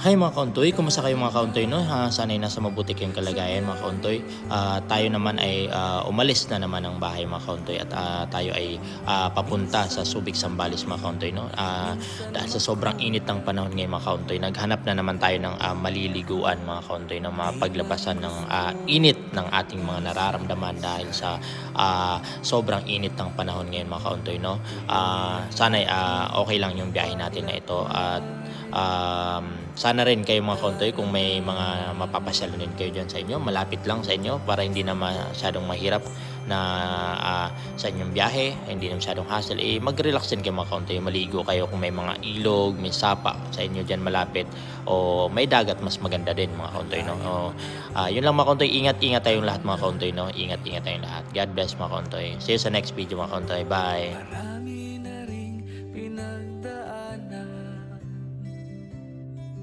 Hi mga kauntoy, kumusta kayo mga kauntoy, no? Sana'y nasa mabuti kayong kalagayan mga kauntoy. Tayo naman ay umalis na naman ng bahay mga kauntoy at tayo ay papunta sa Subic, Zambales mga kauntoy, no? Dahil sa sobrang init ng panahon ngayon mga kauntoy, naghanap na naman tayo ng maliliguan mga kauntoy, na mapaglabasan ng init ng ating mga nararamdaman dahil sa sobrang init ng panahon ngayon mga kauntoy, no? Sana'y okay lang yung biyahe natin na ito at sana rin kayo mga kauntoy, kung may mga mapapasyalan din kayo dyan sa inyo, malapit lang sa inyo para hindi na masyadong mahirap na sa inyong biyahe, hindi na masyadong hassle, mag-relax din kayo mga kauntoy, maligo kayo kung may mga ilog, may sapa sa inyo dyan malapit o may dagat, mas maganda din mga kauntoy, no? Yun lang mga kauntoy, ingat-ingat tayong lahat mga kauntoy, no? Ingat-ingat tayong lahat. God bless mga kauntoy. See you sa next video mga kauntoy. Bye!